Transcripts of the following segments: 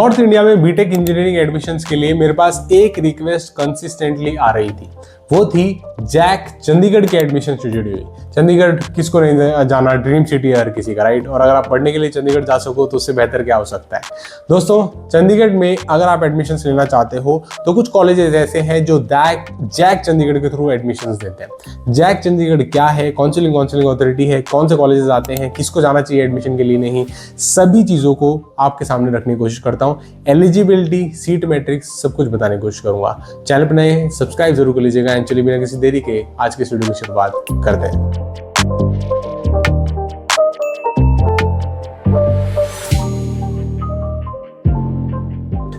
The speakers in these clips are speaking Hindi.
नॉर्थ इंडिया में बीटेक इंजीनियरिंग एडमिशन्स के लिए मेरे पास एक रिक्वेस्ट कंसिस्टेंटली आ रही थी, वो थी जैक चंडीगढ़ की एडमिशन से जुड़ी हुई। चंडीगढ़ किसको नहीं जाना, ड्रीम सिटी है हर किसी का, राइट। और अगर आप पढ़ने के लिए चंडीगढ़ जा सको तो उससे बेहतर क्या हो सकता है। दोस्तों, चंडीगढ़ में अगर आप एडमिशन लेना चाहते हो तो कुछ कॉलेजेस ऐसे हैं जो जैक चंडीगढ़ के थ्रू एडमिशन देते हैं। जैक चंडीगढ़ क्या है, काउंसलिंग अथॉरिटी है, कौन से कॉलेजेस आते हैं, किसको जाना चाहिए एडमिशन के लिए, नहीं, सभी चीज़ों को आपके सामने रखने की कोशिश करता हूँ। एलिजिबिलिटी, सीट मैट्रिक्स, सब कुछ बताने की कोशिश करूंगा। चैनल पर नए हैं, सब्सक्राइब जरूर कर लीजिएगा। चलिए बिना किसी देरी के आज के इस वीडियो की शुरुआत करते हैं।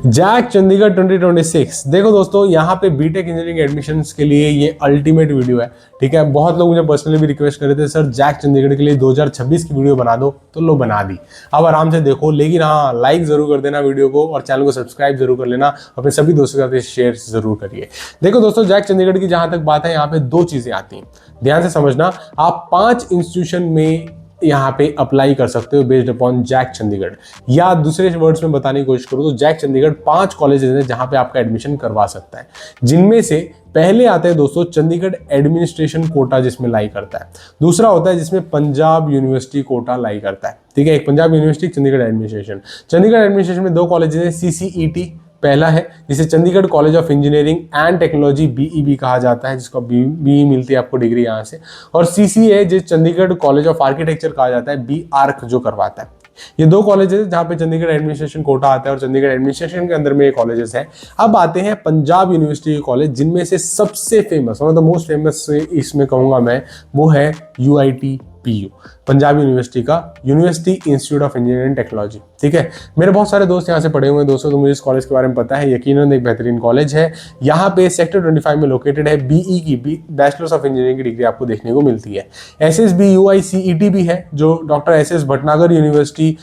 जैक चंडीगढ़ 2026। देखो दोस्तों, यहाँ पे बीटेक इंजीनियरिंग एडमिशन्स के लिए ये अल्टीमेट वीडियो है, ठीक है। बहुत लोग मुझे पर्सनली भी रिक्वेस्ट कर रहे थे, सर जैक चंडीगढ़ के लिए 2026 की वीडियो बना दो, तो लो बना दी। अब आराम से देखो, लेकिन हाँ, लाइक जरूर कर देना वीडियो को और चैनल को सब्सक्राइब जरूर कर लेना, अपने सभी दोस्तों के साथ शेयर जरूर करिए। देखो दोस्तों, जैक चंडीगढ़ की जहां तक बात है, यहाँ पे दो चीजें आती हैं, ध्यान से समझना। आप 5 इंस्टीट्यूशन में यहाँ पे अप्लाई कर सकते हो बेस्ड अपॉन जैक चंडीगढ़, या दूसरे वर्ड्स में बताने की कोशिश करूँ तो जैक चंडीगढ़ 5 कॉलेजेस हैं जहाँ पे आपका एडमिशन करवा सकता है, जिनमें से पहले आते हैं दोस्तों चंडीगढ़ एडमिनिस्ट्रेशन कोटा, जिसमें लाई करता है। दूसरा होता है जिसमें पंजाब यूनिवर्सिटी कोटा लाई करता है, ठीक है। एक Punjab university, Chandigarh administration. Chandigarh administration में 2 कॉलेजेस हैं, CCET पहला है जिसे Chandigarh college of engineering and technology BEB कहा जाता है, जिसको BE मिलती है आपको डिग्री यहाँ से। और CCA जिसे चंडीगढ़ कॉलेज ऑफ आर्किटेक्चर कहा जाता है, BArch जो करवाता है। ये 2 कॉलेजेस जहाँ पे चंडीगढ़ एडमिनिस्ट्रेशन कोटा आता है और चंडीगढ़ एडमिनिस्ट्रेशन के अंदर में ये कॉलेजेस हैं। अब आते हैं पंजाब यूनिवर्सिटी के कॉलेज, जिनमें से सबसे famous, one of the most famous इसमें कहूंगा मैं, वो है UITPU, पंजाब यूनिवर्सिटी का university institute of engineering technology, ठीक है। मेरे बहुत सारे दोस्त यहाँ से पढ़े हुए हैं दोस्तों, तो मुझे इस कॉलेज के बारे में पता है। यकीनन एक बेहतरीन कॉलेज है। यहाँ पे सेक्टर 25 में लोकेटेड है। BE की बैचलर्स ऑफ इंजीनियरिंग की डिग्री आपको देखने को मिलती है। SSBUI CET भी है, जो doctor SS Bhatnagar university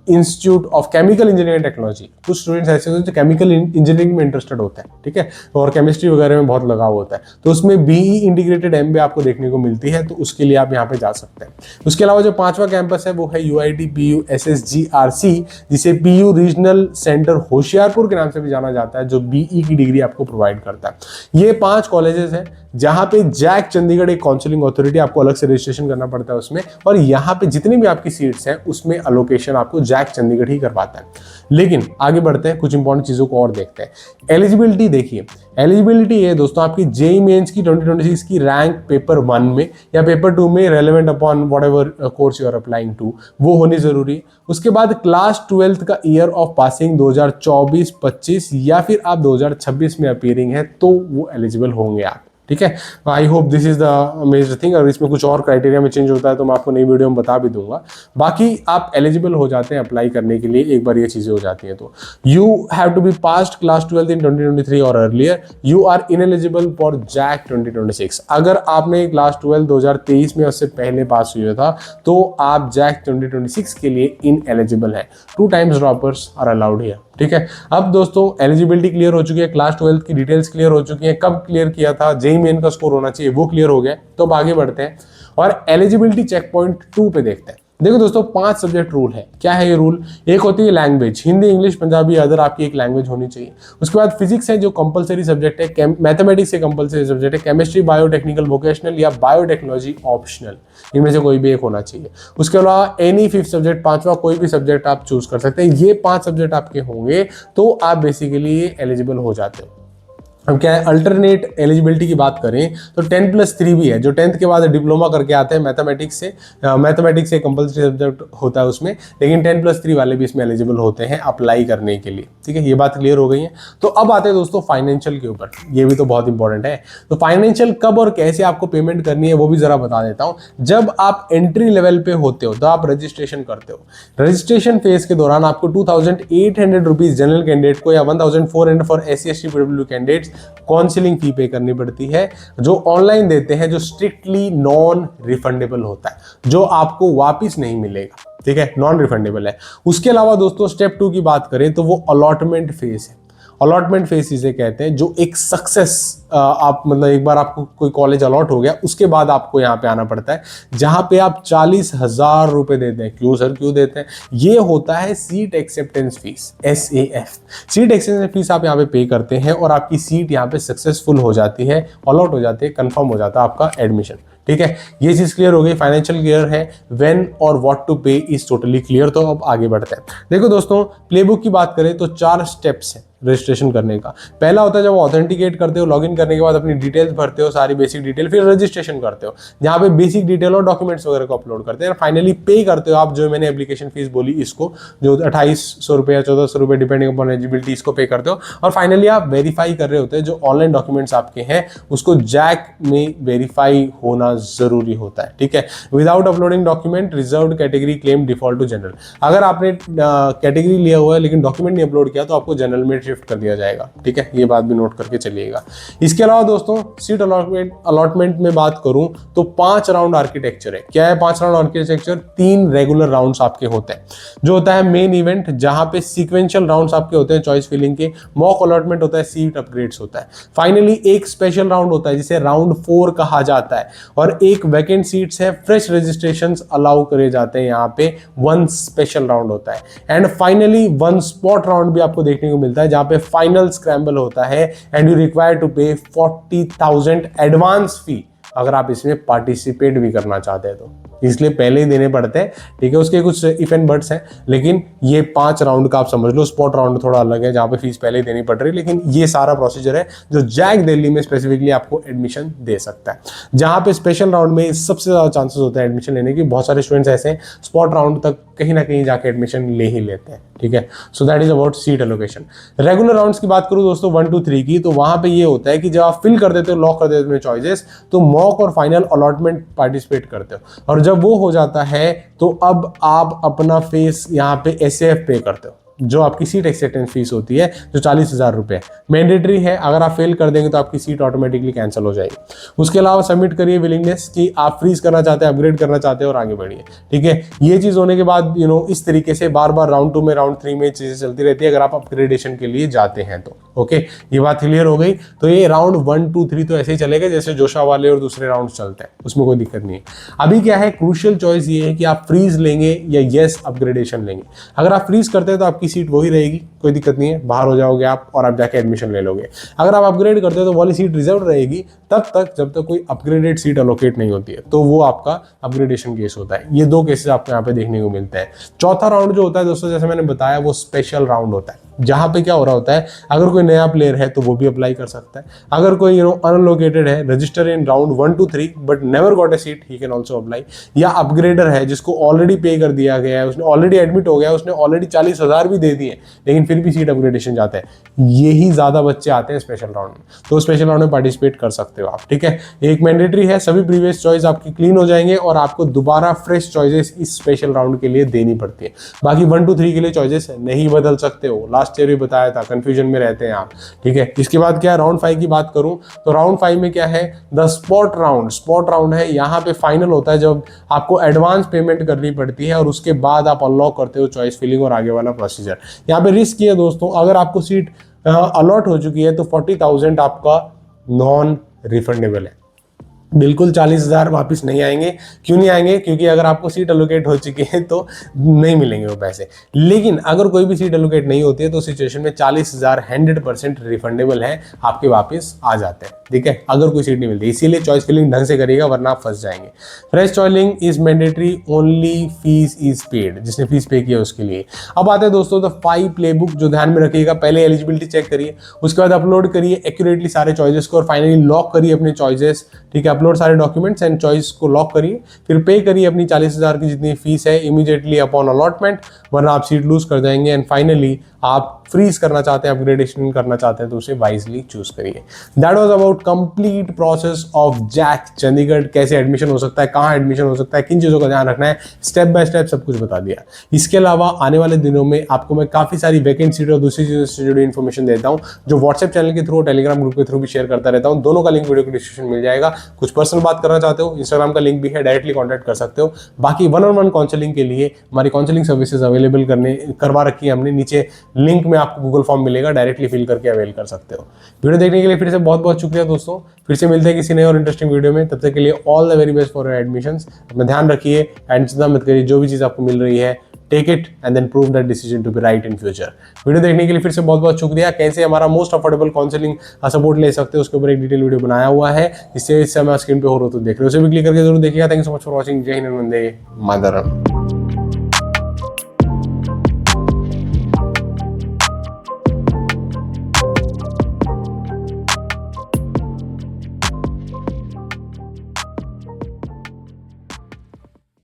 institute of chemical engineering technology. कुछ स्टूडेंट्स ऐसे होते हैं जो केमिकल इंजीनियरिंग में इंटरेस्टेड होते हैं, ठीक है, और केमिस्ट्री वगैरह में बहुत लगाव होता है, तो उसमें BE इंटीग्रेटेड MBA आपको देखने को मिलती है, तो उसके लिए आप यहाँ पे जा सकते हैं। उसके अलावा जो 5वां कैंपस है वो है UITPU SSGRC, जिसे PU रीजनल सेंटर होशियारपुर के नाम से भी जाना जाता है, जो BE की डिग्री आपको प्रोवाइड करता है। ये 5 कॉलेजेस हैं जहाँ पे जैक चंडीगढ़ एक काउंसलिंग अथॉरिटी, आपको अलग से रजिस्ट्रेशन करना पड़ता है उसमें, और यहाँ पे जितनी भी आपकी सीट्स हैं उसमें अलोकेशन आपको जैक चंडीगढ़ ही करवाता है। लेकिन आगे बढ़ते हैं, कुछ इंपॉर्टेंट चीजों को और देखते हैं। एलिजिबिलिटी देखिए, एलिजिबिलिटी है दोस्तों आपकी JEE मेंस की 2026 की रैंक पेपर 1 में या पेपर 2 में relevant upon whatever course you are applying to, वो होनी जरूरी है। उसके बाद क्लास 12th का ईयर ऑफ पासिंग 2024-25 या फिर आप 2026 में अपीयरिंग है तो वो एलिजिबल होंगे आप, ठीक है। I hope this is the major thing. अगर इसमें कुछ और क्राइटेरिया में चेंज होता है तो मैं आपको नई वीडियो में बता भी दूंगा। बाकी आप एलिजिबल हो जाते हैं अप्लाई करने के लिए, एक बार ये चीजें हो जाती हैं तो। You have to be passed class 12 in 2023 और earlier, you are ineligible for JAC 2026। अगर आपने क्लास 12 2023 में उससे पहले पास हुआ था तो आप जैक 2026 के लिए इनएलिजिबल है। 2 times droppers are allowed here, ठीक है। अब दोस्तों एलिजिबिलिटी क्लियर हो चुकी है, क्लास 12 की डिटेल्स क्लियर हो चुकी है, कब क्लियर किया था, JEE मेन का स्कोर होना चाहिए, वो क्लियर हो गया। तो अब आगे बढ़ते हैं और एलिजिबिलिटी चेक पॉइंट 2 पे देखते हैं। देखो दोस्तों, 5 सब्जेक्ट रूल है। क्या है ये रूल? एक होती है language, Hindi, English, Punjabi, other, आपकी एक लैंग्वेज होनी चाहिए। उसके बाद फिजिक्स है जो कंपलसरी सब्जेक्ट है, मैथमेटिक्स है कंपलसरी सब्जेक्ट है, केमिस्ट्री, बायोटेक्निकल वोकेशनल या बायोटेक्नोलॉजी ऑप्शनल, इनमें से कोई भी एक होना चाहिए। उसके अलावा एनी 5th सब्जेक्ट, 5वां कोई भी सब्जेक्ट आप चूज कर सकते हैं। ये 5 सब्जेक्ट आपके होंगे तो आप बेसिकली एलिजिबल हो जाते हो। अब क्या है, अल्टरनेट एलिजिबिलिटी की बात करें तो 10+3 भी है, जो 10th के बाद डिप्लोमा करके आते हैं मैथमेटिक्स से कंपलसरी सब्जेक्ट होता है उसमें, लेकिन 10+3 वाले भी इसमें एलिजिबल होते हैं अप्लाई करने के लिए, ठीक है। ये बात क्लियर हो गई है। तो अब आते हैं दोस्तों फाइनेंशियल के ऊपर, ये भी तो बहुत इंपॉर्टेंट है। तो फाइनेंशियल कब और कैसे आपको पेमेंट करनी है वो भी जरा बता देता हूँ। जब आप एंट्री लेवल पे होते हो तो आप रजिस्ट्रेशन करते हो। रजिस्ट्रेशन फेज के दौरान आपको 2800 रुपीज जनरल कैंडिडेट को या 1400 for SC/ST PWD candidates counselling fee pay करनी पड़ती है, जो ऑनलाइन देते हैं, जो स्ट्रिक्टली नॉन रिफंडेबल होता है, जो आपको वापिस नहीं मिलेगा, ठीक है, नॉन रिफंडेबल है। उसके अलावा दोस्तों स्टेप 2 की बात करें तो वो अलॉटमेंट फेज है। अलॉटमेंट फेज इसे कहते हैं, जो एक सक्सेस आप मतलब एक बार आपको कोई कॉलेज अलॉट हो गया उसके बाद आपको यहाँ पे आना पड़ता है, जहां पे आप 40,000 रुपए देते हैं। क्यों सर, क्यों देते हैं? ये होता है seat acceptance fees, SAF। Seat acceptance fees आप यहाँ पे पे करते हैं और आपकी सीट यहाँ पे सक्सेसफुल हो जाती है, अलॉट हो जाती है, कंफर्म हो जाता है आपका एडमिशन। ठीक है, ये चीज क्लियर हो गई, फाइनेंशियल क्लियर है, व्हेन और व्हाट टू पे इज टोटली क्लियर। तो अब आगे बढ़ते हैं। देखो दोस्तों, प्लेबुक की बात करें तो 4 स्टेप्स हैं रजिस्ट्रेशन करने का। पहला होता है जब ऑथेंटिकेट करते हो, लॉगिन करने के बाद अपनी डिटेल्स भरते हो, सारी बेसिक डिटेल, फिर रजिस्ट्रेशन करते हो, जहां पे बेसिक डिटेल और डॉक्यूमेंट्स वगैरह को अपलोड करते हैं। फाइनली पे करते हो आप, जो मैंने एप्लीकेशन फीस बोली इसको, जो 2800 रुपये या 1400 रुपये डिपेंडिंग अपॉन एलिजिबिलिटी, इसको पे करते हो। और फाइनली आप वेरीफाई कर रहे होते हैं जो ऑनलाइन डॉक्यूमेंट्स आपके हैं उसको जैक में वेरीफाई होना जरूरी होता है। ठीक है, without uploading document reserved category claim default to general. अगर आपने कैटेगरी लिया हुआ है लेकिन डॉक्यूमेंट नहीं अपलोड किया तो आपको जनरल में शिफ्ट कर दिया जाएगा। ठीक है, ये बात भी नोट करके चलिएगा। इसके अलावा दोस्तों, सीट अलॉटमेंट में बात करूं तो 5 राउंड आर्किटेक्चर है। क्या है 5 राउंड आर्किटेक्चर? 3 रेगुलर राउंड्स आपके होते हैं, जो होता है मेन इवेंट, जहां पे सीक्वेंशियल राउंड्स आपके होते हैं चॉइस फिलिंग के, मॉक अलॉटमेंट होता है, सीट अपग्रेड्स होता है। फाइनली एक स्पेशल राउंड होता है जिसे राउंड 4 कहा जाता है, और एक वैकेंट सीट्स है, फ्रेश रजिस्ट्रेशंस अलाउ करे जाते हैं। यहाँ पे 1 स्पेशल राउंड होता है, एंड फाइनली 1 स्पॉट राउंड भी आपको देखने को मिलता है, जहां पे फाइनल स्क्रैम्बल होता है एंड यू रिक्वायर टू पे 40,000 एडवांस फी अगर आप इसमें पार्टिसिपेट भी करना चाहते हैं तो, इसलिए पहले ही देने पड़ते हैं। ठीक है, उसके कुछ इफ एंड बट्स हैं, लेकिन ये 5 राउंड का आप समझ लो। स्पॉट राउंड थोड़ा अलग है जहां पे फीस पहले ही देनी पड़ रही है, लेकिन ये सारा प्रोसीजर है जो जैक दिल्ली में स्पेसिफिकली आपको एडमिशन दे सकता है। जहां पे स्पेशल राउंड में सबसे ज्यादा चांसेस होते हैं एडमिशन लेने की। बहुत सारे स्टूडेंट्स ऐसे हैं स्पॉट राउंड तक कहीं ना कहीं जाके एडमिशन ले ही लेते हैं। ठीक है, so that is about seat allocation. Regular rounds की बात करूं दोस्तों 1 2 3 की, तो वहां पे ये होता है कि जब आप फिल कर देते हो, लॉक कर देते हो अपने चॉइसेस, तो मॉक और फाइनल अलॉटमेंट पार्टिसिपेट करते हो, और जब वो हो जाता है तो अब आप अपना फेस यहाँ पे SAF पे करते हो, जो आपकी सीट एक्सेप्टेंस फीस होती है, जो 40,000 रुपए मैंडेटरी है। अगर आप फेल कर देंगे तो आपकी सीट ऑटोमेटिकली कैंसिल हो जाएगी। उसके अलावा सबमिट करिए विलिंगनेस कि आप फ्रीज करना चाहते हैं, अपग्रेड करना चाहते हैं और आगे बढ़िए। ठीक है, ये चीज होने के बाद इस तरीके से बार बार राउंड 2 में, राउंड 3 में चीजें चलती रहती है अगर आप अपग्रेडेशन के लिए जाते हैं तो। ओके, ये बात क्लियर हो गई। तो ये राउंड 1 2 3 तो ऐसे ही चलेगा जैसे जोशा वाले और दूसरे राउंड चलते हैं, उसमें कोई दिक्कत नहीं है। अभी क्या है, क्रूशियल चॉइस ये है कि आप फ्रीज लेंगे या येस अपग्रेडेशन लेंगे। अगर आप फ्रीज करते हैं तो आपकी सीट वही रहेगी, कोई दिक्कत नहीं है, बाहर हो जाओगे आप और आप जाके एडमिशन ले लोगे। अगर आप अपग्रेड करते हो तो वाली सीट रिजर्व रहेगी तब तक जब तक कोई अपग्रेडेड सीट अलोकेट नहीं होती है, तो वो आपका अपग्रेडेशन केस होता है। ये 2 केसेस आपको यहाँ पे देखने को मिलते हैं। चौथा राउंड जो होता है दोस्तों, जैसे मैंने बताया, वो स्पेशल राउंड होता है, जहां पे क्या हो रहा होता है, अगर कोई नया प्लेयर है तो वो भी अप्लाई कर सकता है। अगर कोई अनलोकेटेड है, register in round 1 2 3 but never got a seat, he can also apply. या अपग्रेडर है जिसको ऑलरेडी पे कर दिया गया है, उसने ऑलरेडी एडमिट हो गया, उसने ऑलरेडी 40,000 भी दे दिए लेकिन फिर भी सीट अपग्रेडेशन जाता है, यही ज्यादा बच्चे आते हैं स्पेशल राउंड में, तो स्पेशल राउंड में पार्टिसिपेट कर सकते हो आप। ठीक है, एक मैंडेटरी है, सभी प्रीवियस चॉइस आपकी क्लीन हो जाएंगे और आपको दोबारा फ्रेश चॉइसेस इस स्पेशल राउंड के लिए देनी पड़ती है। बाकी 1 2 3 के लिए चॉइसेस नहीं बदल सकते हो, लास्ट ईयर भी बताया था, कंफ्यूजन में रहते हैं आप। ठीक है, इसके बाद क्या है, राउंड 5 की बात करूं तो राउंड 5 में क्या है, the spot round. Spot round है, यहाँ पे फाइनल होता है जब आपको एडवांस पेमेंट करनी पड़ती है और उसके बाद आप अनलॉक करते हो चॉइस फिलिंग और आगे वाला प्रोसीजर। यहाँ पे रिस्क ये है दोस्तों, अगर आपको सीट अलॉट हो चुकी है तो 40,000 आपका नॉन रिफंडेबल है, बिल्कुल 40,000 वापस नहीं आएंगे। क्यों नहीं आएंगे? क्योंकि अगर आपको सीट एलोकेट हो चुकी है तो नहीं मिलेंगे वो पैसे। लेकिन अगर कोई भी सीट एलोकेट नहीं होती है तो सिचुएशन में 40,000 100% रिफंडेबल है, आपके वापस आ जाते हैं। ठीक है, अगर कोई सीट नहीं मिलती, इसीलिए चॉइस फिलिंग ढंग से करिएगा वरना आप फंस जाएंगे। Fresh choosing is mandatory, only fees is paid, जिसने फीस पे किया उसके लिए। अब आते हैं दोस्तों द 5 प्लेबुक, जो ध्यान में रखिएगा, पहले एलिजिबिलिटी चेक करिए, उसके बाद अपलोड करिए एक्यूरेटली सारे चॉइसेस को और फाइनली लॉक करिए अपने चॉइसेस। ठीक है, अपलोड सारे डॉक्यूमेंट्स एंड चॉइस को लॉक करिए, फिर पे करिए अपनी 40,000 की जितनी फीस है इमीडिएटली अपॉन अलॉटमेंट, वरना आप सीट लूज कर जाएंगे। एंड फाइनली आप फ्रीज करना चाहते हैं, अपग्रेडेशन करना चाहते हैं तो उसे वाइजली चूज करिए। That was about complete process of JAC Chandigarh, कैसे एडमिशन हो सकता है, कहाँ एडमिशन हो सकता है, किन चीजों का ध्यान रखना है, स्टेप बाय स्टेप सब कुछ बता दिया। इसके अलावा आने वाले दिनों में आपको मैं काफी सारी वैकेंट सीट और दूसरी चीजों से जुड़ी इन्फॉर्मेशन देता हूँ, जो व्हाट्सएप चैनल के थ्रू, टेलीग्राम ग्रुप के थ्रू भी शेयर करता रहता हूँ। दोनों का लिंक वीडियो को डिस्क्रिप्शन मिल जाएगा। कुछ पर्सनल बात करना चाहते हो, इंस्टाग्राम का लिंक भी है, डायरेक्टली कॉन्टैक्ट कर सकते हो। बाकी 1-on-1 काउंसलिंग के लिए हमारी काउंसलिंग सर्विसेज अवेलेबल करवा रखी है हमने, नीचे लिंक में आपको गूगल फॉर्म मिलेगा, डायरेक्टली फिल करके अवेल कर सकते हो। वीडियो देखने के लिए फिर से बहुत बहुत शुक्रिया दोस्तों। फिर से मिलते हैं किसी नए और इंटरेस्टिंग वीडियो में, तब तक के लिए all the very best for your admissions. अपना ध्यान रखिए एंड चिंता मत करिए, जो भी चीज़ आपको मिल रही है take it and then prove that decision to be right in future. Video देखने के लिए फिर से बहुत बहुत शुक्रिया। कैसे हमारा मोस्ट अफोर्डेबल काउंसलिंग सपोर्ट ले सकते हो उसके ऊपर एक डिटेल वीडियो बनाया हुआ है, इस समय स्क्रीन पे हो रहा तो देख रहे हो, उसे भी क्लिक करके जरूर देखिएगा। Thank you so much for watching. जय हिंद, वंदे मातरम।